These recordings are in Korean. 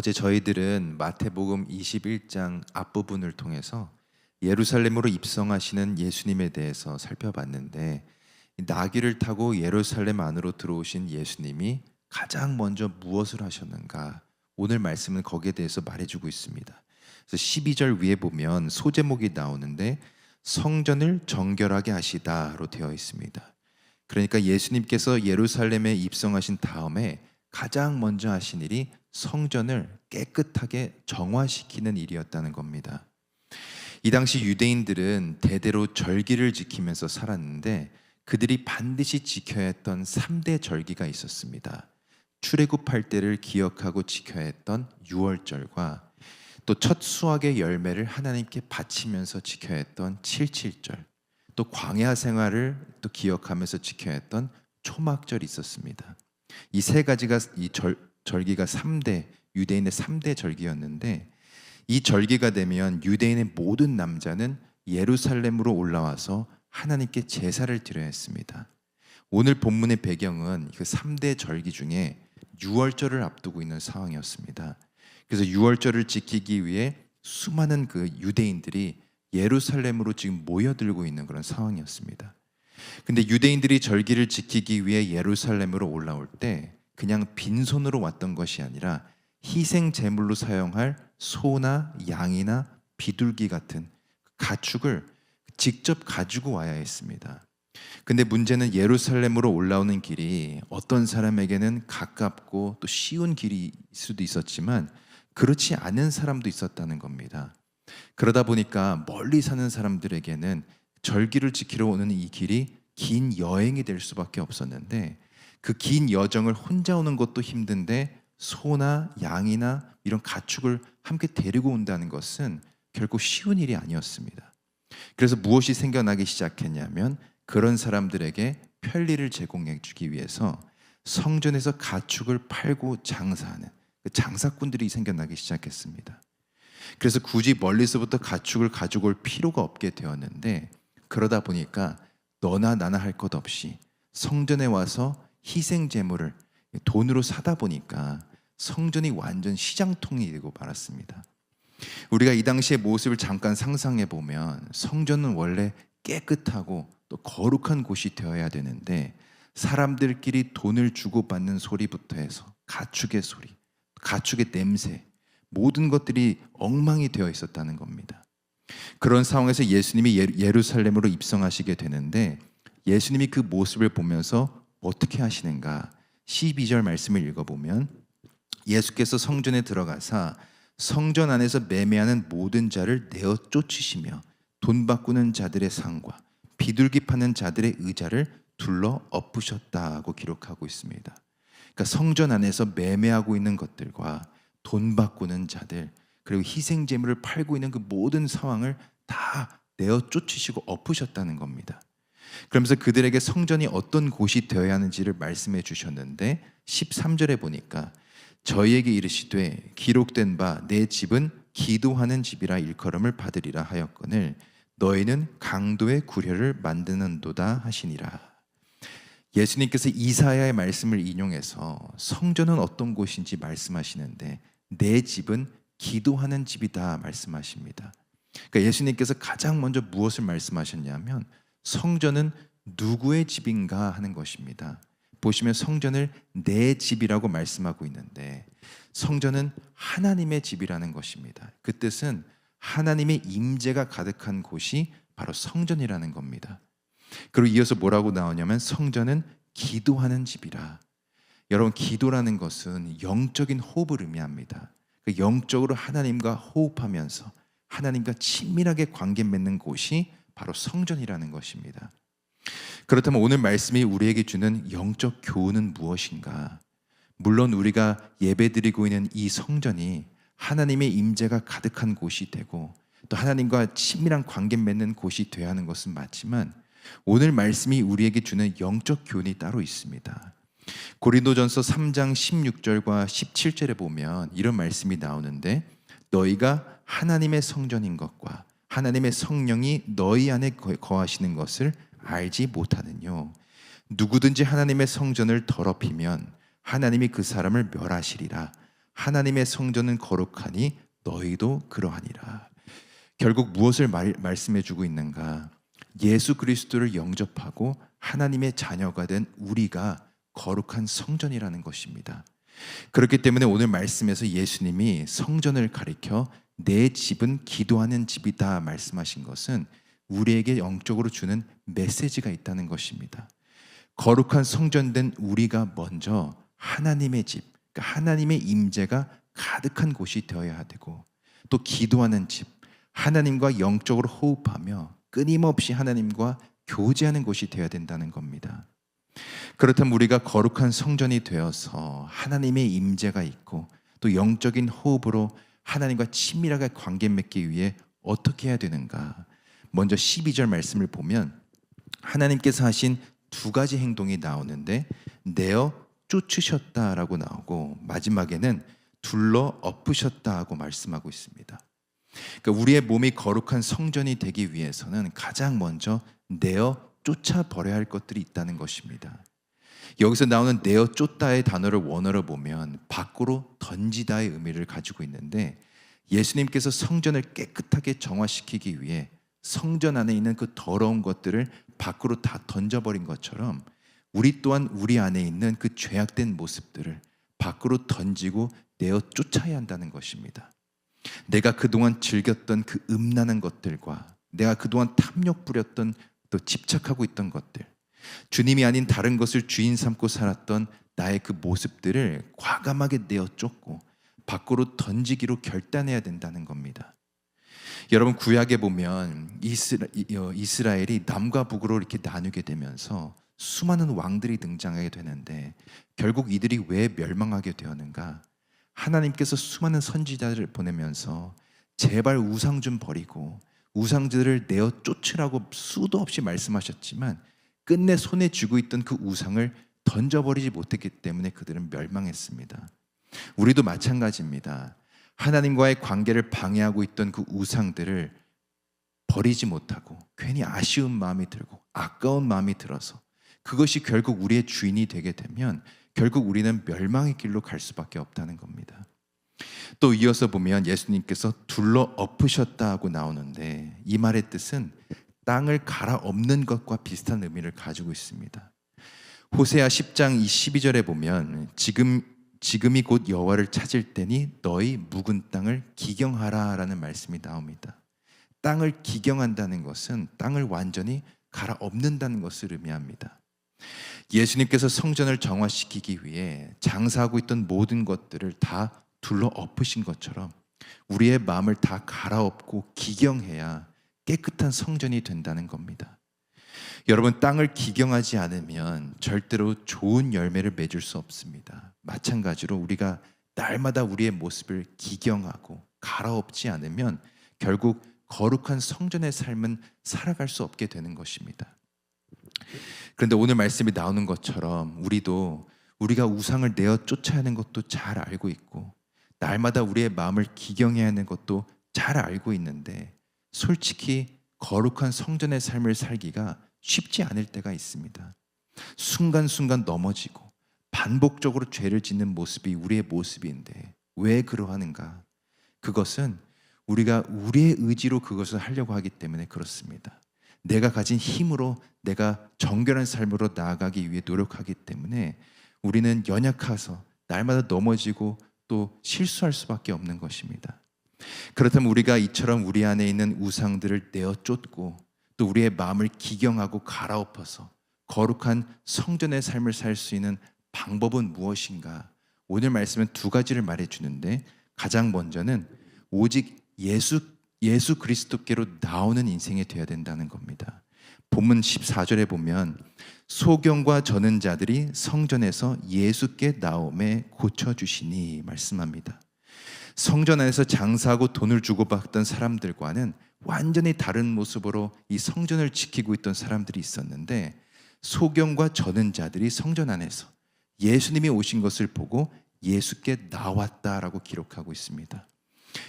어제 저희들은 마태복음 21장 앞부분을 통해서 예루살렘으로 입성하시는 예수님에 대해서 살펴봤는데, 나귀를 타고 예루살렘 안으로 들어오신 예수님이 가장 먼저 무엇을 하셨는가, 오늘 말씀은 거기에 대해서 말해주고 있습니다. 그래서 12절 위에 보면 소제목이 나오는데 성전을 정결하게 하시다로 되어 있습니다. 그러니까 예수님께서 예루살렘에 입성하신 다음에 가장 먼저 하신 일이 성전을 깨끗하게 정화시키는 일이었다는 겁니다. 이 당시 유대인들은 대대로 절기를 지키면서 살았는데, 그들이 반드시 지켜야 했던 3대 절기가 있었습니다. 출애굽할 때를 기억하고 지켜야 했던 유월절과, 또 첫 수확의 열매를 하나님께 바치면서 지켜야 했던 칠칠절, 또 광야 생활을 또 기억하면서 지켜야 했던 초막절이 있었습니다. 이 세 가지가 절기가 3대 유대인의 3대 절기였는데, 이 절기가 되면 유대인의 모든 남자는 예루살렘으로 올라와서 하나님께 제사를 드려야 했습니다. 오늘 본문의 배경은 그 3대 절기 중에 유월절을 앞두고 있는 상황이었습니다. 그래서 유월절을 지키기 위해 수많은 그 유대인들이 예루살렘으로 지금 모여들고 있는 그런 상황이었습니다. 근데 유대인들이 절기를 지키기 위해 예루살렘으로 올라올 때 그냥 빈손으로 왔던 것이 아니라 희생 제물로 사용할 소나 양이나 비둘기 같은 가축을 직접 가지고 와야 했습니다. 근데 문제는 예루살렘으로 올라오는 길이 어떤 사람에게는 가깝고 또 쉬운 길일 수도 있었지만 그렇지 않은 사람도 있었다는 겁니다. 그러다 보니까 멀리 사는 사람들에게는 절기를 지키러 오는 이 길이 긴 여행이 될 수밖에 없었는데, 그 긴 여정을 혼자 오는 것도 힘든데 소나 양이나 이런 가축을 함께 데리고 온다는 것은 결코 쉬운 일이 아니었습니다. 그래서 무엇이 생겨나기 시작했냐면, 그런 사람들에게 편리를 제공해 주기 위해서 성전에서 가축을 팔고 장사하는 그 장사꾼들이 생겨나기 시작했습니다. 그래서 굳이 멀리서부터 가축을 가지고 올 필요가 없게 되었는데, 그러다 보니까 너나 나나 할 것 없이 성전에 와서 희생 제물을 돈으로 사다 보니까 성전이 완전 시장통이 되고 말았습니다. 우리가 이 당시의 모습을 잠깐 상상해 보면, 성전은 원래 깨끗하고 또 거룩한 곳이 되어야 되는데, 사람들끼리 돈을 주고받는 소리부터 해서 가축의 소리, 가축의 냄새, 모든 것들이 엉망이 되어 있었다는 겁니다. 그런 상황에서 예수님이 예루살렘으로 입성하시게 되는데, 예수님이 그 모습을 보면서 어떻게 하시는가, 12절 말씀을 읽어보면 예수께서 성전에 들어가사 성전 안에서 매매하는 모든 자를 내어 쫓으시며 돈 바꾸는 자들의 상과 비둘기 파는 자들의 의자를 둘러 엎으셨다고 기록하고 있습니다. 그러니까 성전 안에서 매매하고 있는 것들과 돈 바꾸는 자들, 그리고 희생 제물을 팔고 있는 그 모든 상황을 다 내어 쫓으시고 엎으셨다는 겁니다. 그러면서 그들에게 성전이 어떤 곳이 되어야 하는지를 말씀해 주셨는데, 13절에 보니까 저희에게 이르시되 기록된 바 내 집은 기도하는 집이라 일컬음을 받으리라 하였거늘 너희는 강도의 구려를 만드는도다 하시니라. 예수님께서 이사야의 말씀을 인용해서 성전은 어떤 곳인지 말씀하시는데, 내 집은 기도하는 집이다 말씀하십니다. 그러니까 예수님께서 가장 먼저 무엇을 말씀하셨냐면, 성전은 누구의 집인가 하는 것입니다. 보시면 성전을 내 집이라고 말씀하고 있는데, 성전은 하나님의 집이라는 것입니다. 그 뜻은 하나님의 임재가 가득한 곳이 바로 성전이라는 겁니다. 그리고 이어서 뭐라고 나오냐면, 성전은 기도하는 집이라. 여러분, 기도라는 것은 영적인 호흡을 의미합니다. 그 영적으로 하나님과 호흡하면서 하나님과 친밀하게 관계 맺는 곳이 바로 성전이라는 것입니다. 그렇다면 오늘 말씀이 우리에게 주는 영적 교훈은 무엇인가? 물론 우리가 예배드리고 있는 이 성전이 하나님의 임재가 가득한 곳이 되고 또 하나님과 친밀한 관계 맺는 곳이 되어야 하는 것은 맞지만, 오늘 말씀이 우리에게 주는 영적 교훈이 따로 있습니다. 고린도전서 3장 16절과 17절에 보면 이런 말씀이 나오는데, 너희가 하나님의 성전인 것과 하나님의 성령이 너희 안에 거하시는 것을 알지 못하느뇨. 누구든지 하나님의 성전을 더럽히면 하나님이 그 사람을 멸하시리라. 하나님의 성전은 거룩하니 너희도 그러하니라. 결국 무엇을 말씀해 주고 있는가? 예수 그리스도를 영접하고 하나님의 자녀가 된 우리가 거룩한 성전이라는 것입니다. 그렇기 때문에 오늘 말씀에서 예수님이 성전을 가리켜 내 집은 기도하는 집이다 말씀하신 것은 우리에게 영적으로 주는 메시지가 있다는 것입니다. 거룩한 성전된 우리가 먼저 하나님의 집, 그러니까 하나님의 임재가 가득한 곳이 되어야 되고, 또 기도하는 집, 하나님과 영적으로 호흡하며 끊임없이 하나님과 교제하는 곳이 되어야 된다는 겁니다. 그렇다면 우리가 거룩한 성전이 되어서 하나님의 임재가 있고 또 영적인 호흡으로 하나님과 친밀하게 관계 맺기 위해 어떻게 해야 되는가? 먼저 12절 말씀을 보면 하나님께서 하신 두 가지 행동이 나오는데 내어 쫓으셨다라고 나오고 마지막에는 둘러 엎으셨다고 말씀하고 있습니다. 그러니까 우리의 몸이 거룩한 성전이 되기 위해서는 가장 먼저 내어 쫓아버려야 할 것들이 있다는 것입니다. 여기서 나오는 내어 쫓다의 단어를 원어로 보면 밖으로 던지다의 의미를 가지고 있는데, 예수님께서 성전을 깨끗하게 정화시키기 위해 성전 안에 있는 그 더러운 것들을 밖으로 다 던져버린 것처럼 우리 또한 우리 안에 있는 그 죄악된 모습들을 밖으로 던지고 내어 쫓아야 한다는 것입니다. 내가 그동안 즐겼던 그 음란한 것들과 내가 그동안 탐욕 부렸던 또 집착하고 있던 것들, 주님이 아닌 다른 것을 주인 삼고 살았던 나의 그 모습들을 과감하게 내어 쫓고 밖으로 던지기로 결단해야 된다는 겁니다. 여러분, 구약에 보면 이스라엘이 남과 북으로 이렇게 나누게 되면서 수많은 왕들이 등장하게 되는데 결국 이들이 왜 멸망하게 되었는가? 하나님께서 수많은 선지자들을 보내면서 제발 우상 좀 버리고 우상들을 내어 쫓으라고 수도 없이 말씀하셨지만 끝내 손에 쥐고 있던 그 우상을 던져버리지 못했기 때문에 그들은 멸망했습니다. 우리도 마찬가지입니다. 하나님과의 관계를 방해하고 있던 그 우상들을 버리지 못하고 괜히 아쉬운 마음이 들고 아까운 마음이 들어서 그것이 결국 우리의 주인이 되게 되면 결국 우리는 멸망의 길로 갈 수밖에 없다는 겁니다. 또 이어서 보면 예수님께서 둘러 엎으셨다고 나오는데 이 말의 뜻은 땅을 갈아엎는 것과 비슷한 의미를 가지고 있습니다. 호세아 10장 12절에 보면 지금이 곧 여호와를 찾을 때니 너희 묵은 땅을 기경하라라는 말씀이 나옵니다. 땅을 기경한다는 것은 땅을 완전히 갈아엎는다는 것을 의미합니다. 예수님께서 성전을 정화시키기 위해 장사하고 있던 모든 것들을 다 둘러 엎으신 것처럼 우리의 마음을 다 갈아엎고 기경해야 깨끗한 성전이 된다는 겁니다. 여러분, 땅을 기경하지 않으면 절대로 좋은 열매를 맺을 수 없습니다. 마찬가지로 우리가 날마다 우리의 모습을 기경하고 갈아엎지 않으면 결국 거룩한 성전의 삶은 살아갈 수 없게 되는 것입니다. 그런데 오늘 말씀이 나오는 것처럼 우리도 우리가 우상을 내어 쫓아야 하는 것도 잘 알고 있고 날마다 우리의 마음을 기경해야 하는 것도 잘 알고 있는데 솔직히 거룩한 성전의 삶을 살기가 쉽지 않을 때가 있습니다. 순간순간 넘어지고 반복적으로 죄를 짓는 모습이 우리의 모습인데 왜 그러하는가? 그것은 우리가 우리의 의지로 그것을 하려고 하기 때문에 그렇습니다. 내가 가진 힘으로 내가 정결한 삶으로 나아가기 위해 노력하기 때문에 우리는 연약해서 날마다 넘어지고 또 실수할 수밖에 없는 것입니다. 그렇다면 우리가 이처럼 우리 안에 있는 우상들을 내어 쫓고 또 우리의 마음을 기경하고 갈아엎어서 거룩한 성전의 삶을 살 수 있는 방법은 무엇인가? 오늘 말씀은 두 가지를 말해주는데 가장 먼저는 오직 예수 그리스도께로 나오는 인생이 되어야 된다는 겁니다. 본문 14절에 보면 소경과 저는 자들이 성전에서 예수께 나오매 고쳐주시니 말씀합니다. 성전 안에서 장사하고 돈을 주고받던 사람들과는 완전히 다른 모습으로 이 성전을 지키고 있던 사람들이 있었는데 소경과 저는 자들이 성전 안에서 예수님이 오신 것을 보고 예수께 나왔다라고 기록하고 있습니다.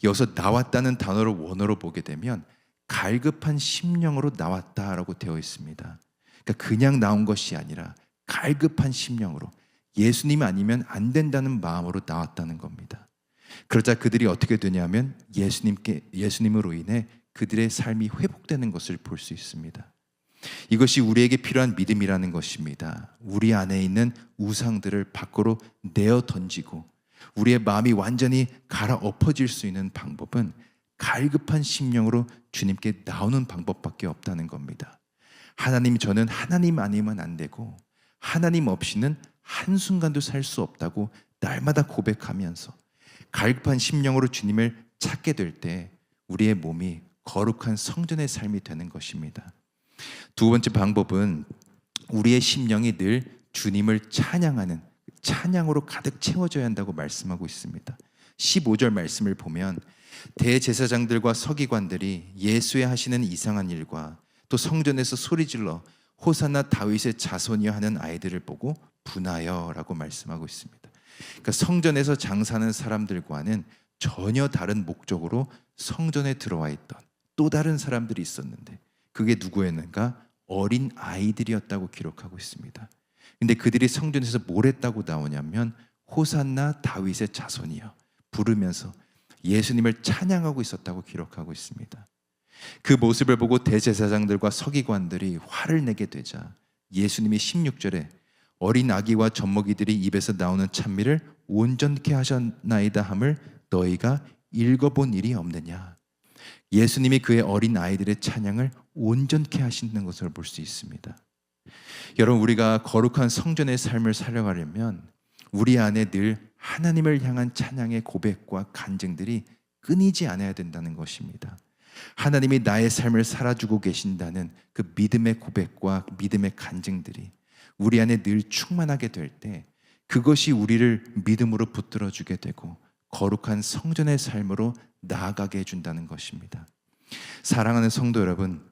여기서 나왔다는 단어를 원어로 보게 되면 갈급한 심령으로 나왔다라고 되어 있습니다. 그러니까 그냥 나온 것이 아니라 갈급한 심령으로 예수님 아니면 안 된다는 마음으로 나왔다는 겁니다. 그러자 그들이 어떻게 되냐면 예수님으로 인해 그들의 삶이 회복되는 것을 볼 수 있습니다. 이것이 우리에게 필요한 믿음이라는 것입니다. 우리 안에 있는 우상들을 밖으로 내어 던지고 우리의 마음이 완전히 갈아엎어질 수 있는 방법은 갈급한 심령으로 주님께 나오는 방법밖에 없다는 겁니다. 하나님, 저는 하나님 아니면 안 되고 하나님 없이는 한순간도 살 수 없다고 날마다 고백하면서 갈급한 심령으로 주님을 찾게 될 때 우리의 몸이 거룩한 성전의 삶이 되는 것입니다. 두 번째 방법은 우리의 심령이 늘 주님을 찬양하는 찬양으로 가득 채워져야 한다고 말씀하고 있습니다. 15절 말씀을 보면 대제사장들과 서기관들이 예수의 하시는 이상한 일과 또 성전에서 소리질러 호산나 다윗의 자손이여 하는 아이들을 보고 분하여 라고 말씀하고 있습니다. 그러니까 성전에서 장사하는 사람들과는 전혀 다른 목적으로 성전에 들어와 있던 또 다른 사람들이 있었는데 그게 누구였는가? 어린 아이들이었다고 기록하고 있습니다. 근데 그들이 성전에서 뭘 했다고 나오냐면 호산나 다윗의 자손이여 부르면서 예수님을 찬양하고 있었다고 기록하고 있습니다. 그 모습을 보고 대제사장들과 서기관들이 화를 내게 되자 예수님이 16절에 어린 아기와 젖먹이들이 입에서 나오는 찬미를 온전케 하셨나이다 함을 너희가 읽어본 일이 없느냐. 예수님이 그의 어린 아이들의 찬양을 온전케 하시는 것을 볼 수 있습니다. 여러분, 우리가 거룩한 성전의 삶을 살아가려면 우리 안에 늘 하나님을 향한 찬양의 고백과 간증들이 끊이지 않아야 된다는 것입니다. 하나님이 나의 삶을 살아주고 계신다는 그 믿음의 고백과 믿음의 간증들이 우리 안에 늘 충만하게 될 때 그것이 우리를 믿음으로 붙들어주게 되고 거룩한 성전의 삶으로 나아가게 해준다는 것입니다. 사랑하는 성도 여러분,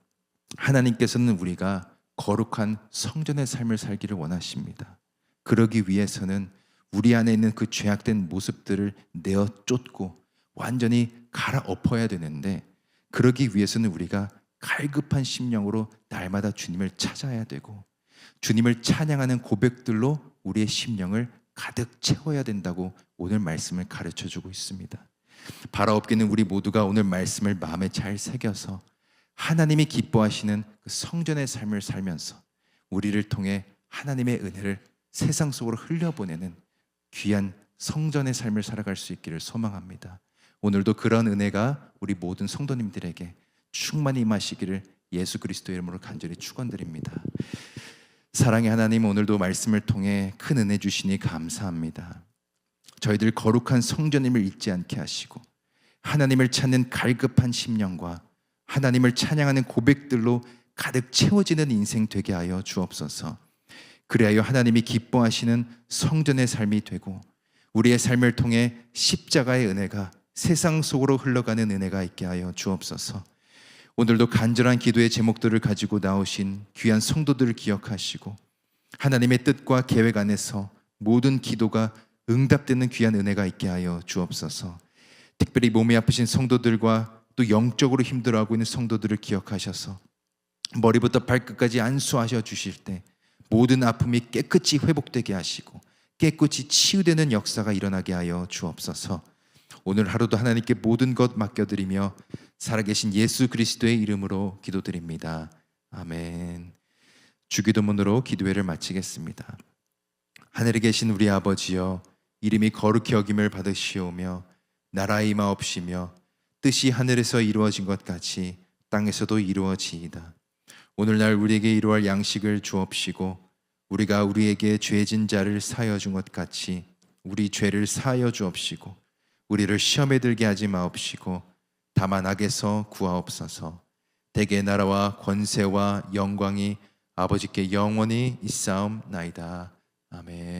하나님께서는 우리가 거룩한 성전의 삶을 살기를 원하십니다. 그러기 위해서는 우리 안에 있는 그 죄악된 모습들을 내어 쫓고 완전히 갈아엎어야 되는데 그러기 위해서는 우리가 갈급한 심령으로 날마다 주님을 찾아야 되고 주님을 찬양하는 고백들로 우리의 심령을 가득 채워야 된다고 오늘 말씀을 가르쳐주고 있습니다. 바라옵기는 우리 모두가 오늘 말씀을 마음에 잘 새겨서 하나님이 기뻐하시는 그 성전의 삶을 살면서 우리를 통해 하나님의 은혜를 세상 속으로 흘려보내는 귀한 성전의 삶을 살아갈 수 있기를 소망합니다. 오늘도 그런 은혜가 우리 모든 성도님들에게 충만히 임하시기를 예수 그리스도의 이름으로 간절히 축원드립니다. 사랑의 하나님, 오늘도 말씀을 통해 큰 은혜 주시니 감사합니다. 저희들 거룩한 성전임을 잊지 않게 하시고 하나님을 찾는 갈급한 심령과 하나님을 찬양하는 고백들로 가득 채워지는 인생 되게 하여 주옵소서. 그리하여 하나님이 기뻐하시는 성전의 삶이 되고 우리의 삶을 통해 십자가의 은혜가 세상 속으로 흘러가는 은혜가 있게 하여 주옵소서. 오늘도 간절한 기도의 제목들을 가지고 나오신 귀한 성도들을 기억하시고 하나님의 뜻과 계획 안에서 모든 기도가 응답되는 귀한 은혜가 있게 하여 주옵소서. 특별히 몸이 아프신 성도들과 또 영적으로 힘들어하고 있는 성도들을 기억하셔서 머리부터 발끝까지 안수하셔 주실 때 모든 아픔이 깨끗이 회복되게 하시고 깨끗이 치유되는 역사가 일어나게 하여 주옵소서. 오늘 하루도 하나님께 모든 것 맡겨드리며 살아계신 예수 그리스도의 이름으로 기도드립니다. 아멘. 주기도문으로 기도회를 마치겠습니다. 하늘에 계신 우리 아버지여, 이름이 거룩히 여김을 받으시오며 나라의 임하옵시며 뜻이 하늘에서 이루어진 것 같이 땅에서도 이루어지이다. 오늘날 우리에게 이루어할 양식을 주옵시고 우리가 우리에게 죄진 자를 사하여 준 것 같이 우리 죄를 사하여 주옵시고 우리를 시험에 들게 하지 마옵시고 다만 악에서 구하옵소서. 대개 나라와 권세와 영광이 아버지께 영원히 있사옵나이다. 아멘.